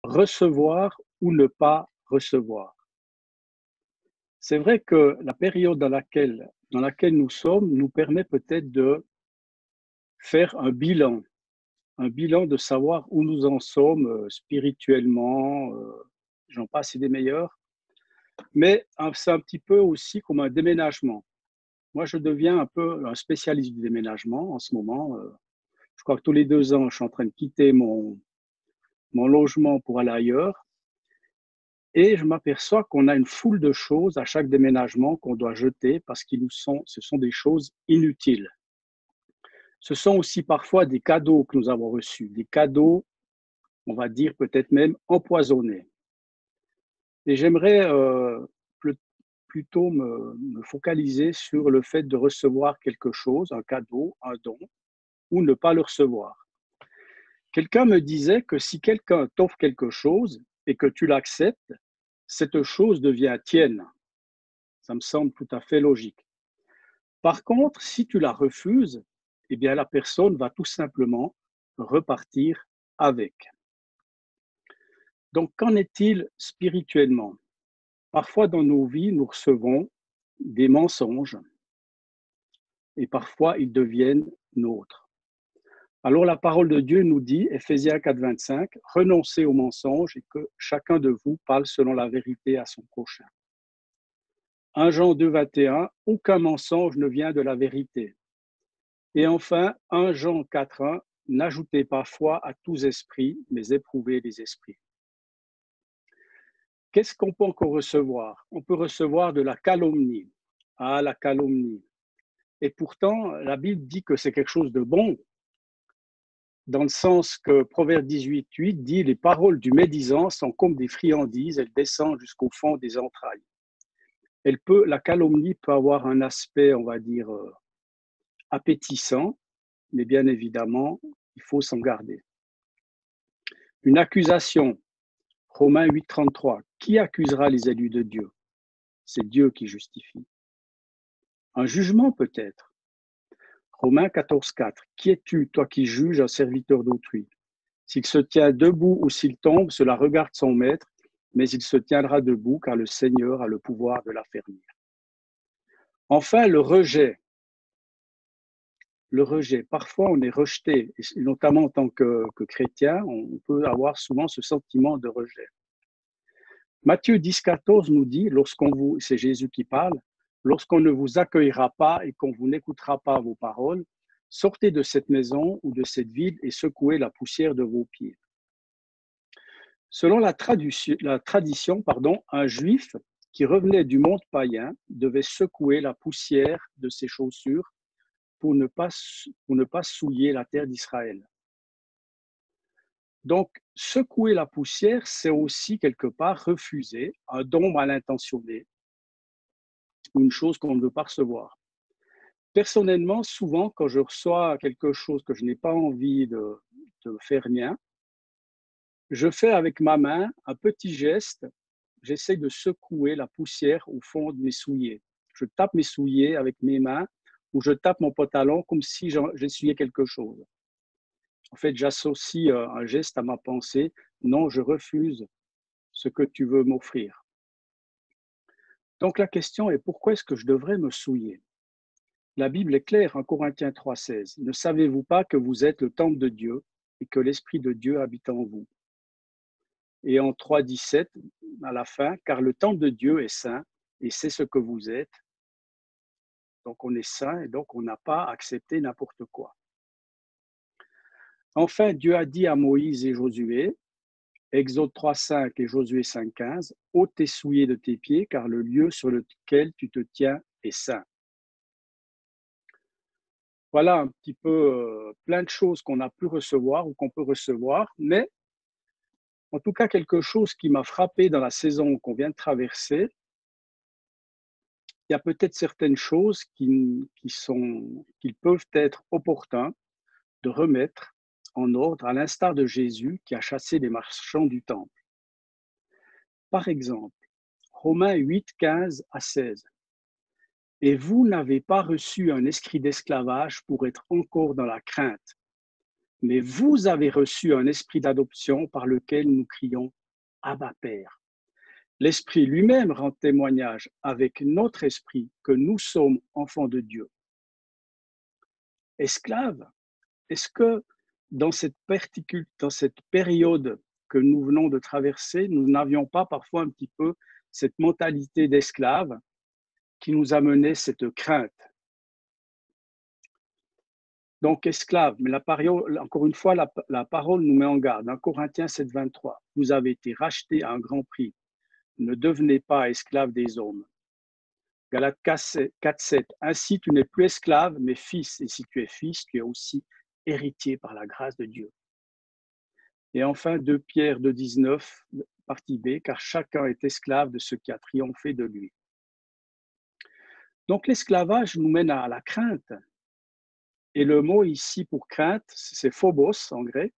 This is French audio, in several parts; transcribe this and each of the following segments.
Recevoir ou ne pas recevoir. C'est vrai que la période dans laquelle nous sommes nous permet peut-être de faire un bilan de savoir où nous en sommes spirituellement, j'en passe et des meilleurs. Mais c'est un petit peu aussi comme un déménagement. Moi, je deviens un peu un spécialiste du déménagement en ce moment. Je crois que tous les 2 ans, je suis en train de quitter mon logement pour aller ailleurs. Et je m'aperçois qu'on a une foule de choses à chaque déménagement qu'on doit jeter parce ce sont des choses inutiles. Ce sont aussi parfois des cadeaux que nous avons reçus, des cadeaux, on va dire peut-être même empoisonnés. Et j'aimerais pl- plutôt me focaliser sur le fait de recevoir quelque chose, un cadeau, un don, ou ne pas le recevoir. Quelqu'un me disait que si quelqu'un t'offre quelque chose et que tu l'acceptes, cette chose devient tienne. Ça me semble tout à fait logique. Par contre, si tu la refuses, eh bien la personne va tout simplement repartir avec. Donc, qu'en est-il spirituellement? Parfois dans nos vies, nous recevons des mensonges et parfois ils deviennent nôtres. Alors la parole de Dieu nous dit, Éphésiens 4, 25, renoncez aux mensonges et que chacun de vous parle selon la vérité à son prochain. 1 Jean 2, 21, aucun mensonge ne vient de la vérité. Et enfin, 1 Jean 4,1, n'ajoutez pas foi à tous esprits, mais éprouvez les esprits. Qu'est-ce qu'on peut encore recevoir? On peut recevoir de la calomnie. Ah, la calomnie. Et pourtant, la Bible dit que c'est quelque chose de bon, dans le sens que Proverbe 18,8 dit les paroles du médisant sont comme des friandises, elles descendent jusqu'au fond des entrailles. La calomnie peut avoir un aspect, on va dire, appétissant, mais bien évidemment, il faut s'en garder. Une accusation, Romains 8, 33, qui accusera les élus de Dieu? C'est Dieu qui justifie. Un jugement peut-être. Romains 14, 4, qui es-tu, toi qui juges un serviteur d'autrui? S'il se tient debout ou s'il tombe, cela regarde son maître, mais il se tiendra debout car le Seigneur a le pouvoir de l'affermir. Enfin, le rejet. Le rejet. Parfois, on est rejeté, et notamment en tant que chrétien, on peut avoir souvent ce sentiment de rejet. Matthieu 10, 14 nous dit, c'est Jésus qui parle, lorsqu'on ne vous accueillera pas et qu'on vous n'écoutera pas vos paroles, sortez de cette maison ou de cette ville et secouez la poussière de vos pieds. Selon la tradition, un juif qui revenait du monde païen devait secouer la poussière de ses chaussures pour ne pas souiller la terre d'Israël. Donc, secouer la poussière, c'est aussi quelque part refuser un don mal intentionné ou une chose qu'on ne veut pas recevoir. Personnellement, souvent, quand je reçois quelque chose que je n'ai pas envie de faire mien, je fais avec ma main un petit geste, j'essaie de secouer la poussière au fond de mes souliers. Je tape mes souliers avec mes mains ou je tape mon pantalon comme si j'essuyais quelque chose. En fait, j'associe un geste à ma pensée. Non, je refuse ce que tu veux m'offrir. Donc la question est pourquoi est-ce que je devrais me souiller? La Bible est claire en Corinthiens 3,16. Ne savez-vous pas que vous êtes le temple de Dieu et que l'Esprit de Dieu habite en vous? Et en 3,17, à la fin, car le temple de Dieu est saint et c'est ce que vous êtes. Donc on est saint et donc on n'a pas accepté n'importe quoi. Enfin, Dieu a dit à Moïse et Josué, Exode 3,5 et Josué 5,15, ôte tes souliers de tes pieds, car le lieu sur lequel tu te tiens est saint. Voilà un petit peu plein de choses qu'on a pu recevoir ou qu'on peut recevoir, mais en tout cas quelque chose qui m'a frappé dans la saison qu'on vient de traverser, il y a peut-être certaines choses qui peuvent être opportuns de remettre en ordre, à l'instar de Jésus qui a chassé les marchands du temple. Par exemple, Romains 8, 15 à 16. Et vous n'avez pas reçu un esprit d'esclavage pour être encore dans la crainte, mais vous avez reçu un esprit d'adoption par lequel nous crions « Abba Père ». L'Esprit lui-même rend témoignage avec notre esprit que nous sommes enfants de Dieu. Esclaves, est-ce que dans cette période que nous venons de traverser, nous n'avions pas parfois un petit peu cette mentalité d'esclave qui nous amenait cette crainte? Donc, esclaves, mais encore une fois, la parole nous met en garde. Dans Corinthiens 7, 23, vous avez été rachetés à un grand prix. Ne devenez pas esclaves des hommes. Galates 4, 7, ainsi tu n'es plus esclave, mais fils. Et si tu es fils, tu es aussi héritier par la grâce de Dieu. Et enfin, 2 Pierre 2, 19, partie B, car chacun est esclave de ce qui a triomphé de lui. Donc, l'esclavage nous mène à la crainte. Et le mot ici pour crainte, c'est phobos en grec,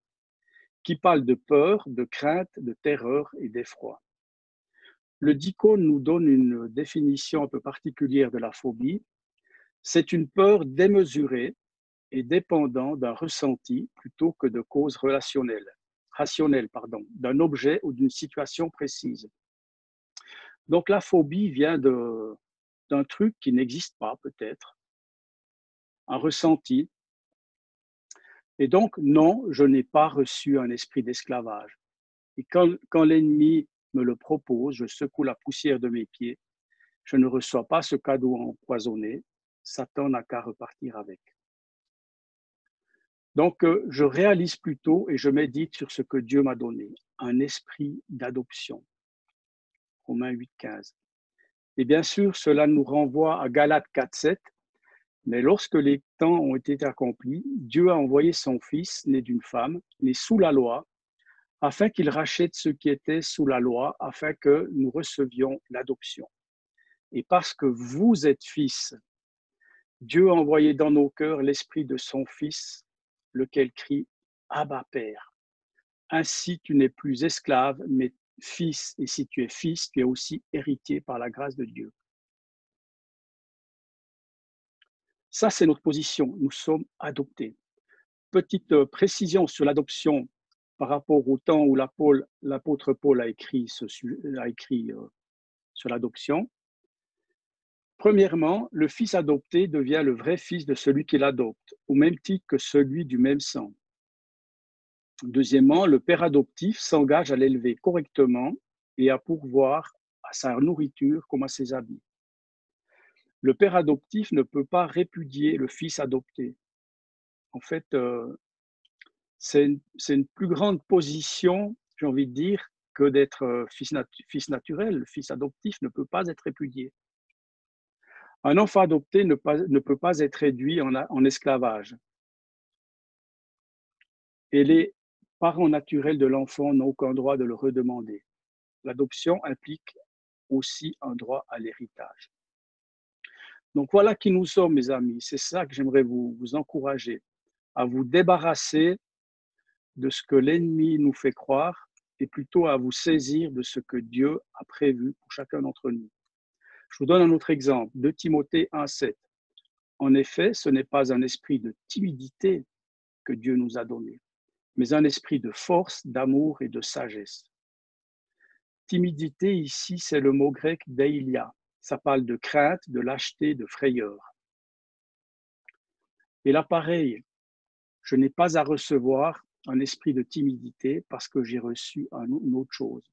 qui parle de peur, de crainte, de terreur et d'effroi. Le Dicône nous donne une définition un peu particulière de la phobie. C'est une peur démesurée et dépendant d'un ressenti plutôt que de causes rationnelles, d'un objet ou d'une situation précise. Donc la phobie vient d'un truc qui n'existe pas peut-être, un ressenti. Et donc non, je n'ai pas reçu un esprit d'esclavage. Et quand l'ennemi me le propose, je secoue la poussière de mes pieds. Je ne reçois pas ce cadeau empoisonné. Satan n'a qu'à repartir avec. Donc, je réalise plutôt et je médite sur ce que Dieu m'a donné, un esprit d'adoption. Romains 8, 15. Et bien sûr, cela nous renvoie à Galates 4, 7. Mais lorsque les temps ont été accomplis, Dieu a envoyé son Fils, né d'une femme, né sous la loi, afin qu'il rachète ceux qui étaient sous la loi, afin que nous recevions l'adoption. Et parce que vous êtes fils, Dieu a envoyé dans nos cœurs l'esprit de son Fils, lequel crie « Abba Père ». Ainsi, tu n'es plus esclave, mais fils, et si tu es fils, tu es aussi héritier par la grâce de Dieu. Ça, c'est notre position. Nous sommes adoptés. Petite précision sur l'adoption par rapport au temps où l'apôtre Paul a écrit sur l'adoption. Premièrement, le fils adopté devient le vrai fils de celui qui l'adopte, au même titre que celui du même sang. Deuxièmement, le père adoptif s'engage à l'élever correctement et à pourvoir à sa nourriture comme à ses habits. Le père adoptif ne peut pas répudier le fils adopté. En fait, c'est une plus grande position, j'ai envie de dire, que d'être fils naturel. Le fils adoptif ne peut pas être répudié. Un enfant adopté ne peut pas être réduit en esclavage. Et les parents naturels de l'enfant n'ont aucun droit de le redemander. L'adoption implique aussi un droit à l'héritage. Donc voilà qui nous sommes, mes amis. C'est ça que j'aimerais vous encourager, à vous débarrasser de ce que l'ennemi nous fait croire et plutôt à vous saisir de ce que Dieu a prévu pour chacun d'entre nous. Je vous donne un autre exemple, 2 Timothée 1, 7. En effet, ce n'est pas un esprit de timidité que Dieu nous a donné, mais un esprit de force, d'amour et de sagesse. Timidité, ici, c'est le mot grec deilia. Ça parle de crainte, de lâcheté, de frayeur. Et là, pareil, je n'ai pas à recevoir un esprit de timidité parce que j'ai reçu une autre chose,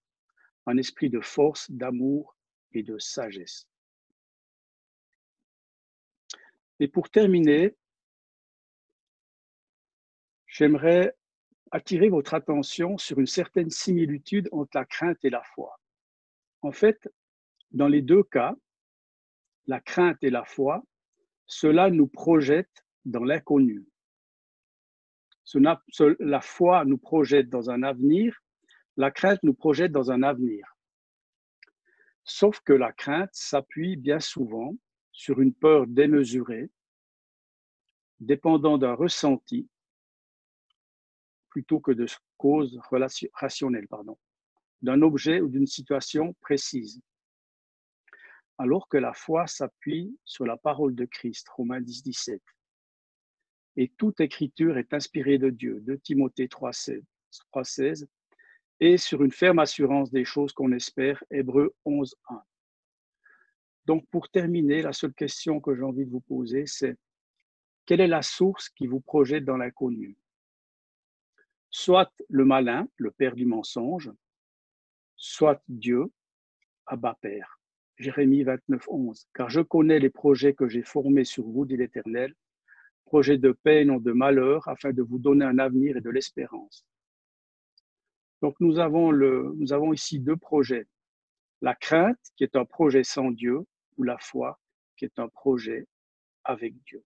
un esprit de force, d'amour et de sagesse. Et pour terminer, j'aimerais attirer votre attention sur une certaine similitude entre la crainte et la foi. En fait, dans les deux cas, la crainte et la foi, cela nous projette dans l'inconnu. La foi nous projette dans un avenir, la crainte nous projette dans un avenir. Sauf que la crainte s'appuie bien souvent sur une peur démesurée, dépendant d'un ressenti plutôt que de causes rationnelles, d'un objet ou d'une situation précise. Alors que la foi s'appuie sur la parole de Christ, Romains 10, 17. et toute écriture est inspirée de Dieu, de Timothée 3,16, et sur une ferme assurance des choses qu'on espère, Hébreux 11,1. Donc, pour terminer, la seule question que j'ai envie de vous poser, c'est quelle est la source qui vous projette dans l'inconnu? Soit le malin, le père du mensonge, soit Dieu, Abba Père. Jérémie 29,11. Car je connais les projets que j'ai formés sur vous, dit l'Éternel, projets de paix et non de malheur, afin de vous donner un avenir et de l'espérance. Donc nous avons ici deux projets. La crainte, qui est un projet sans Dieu, ou la foi, qui est un projet avec Dieu.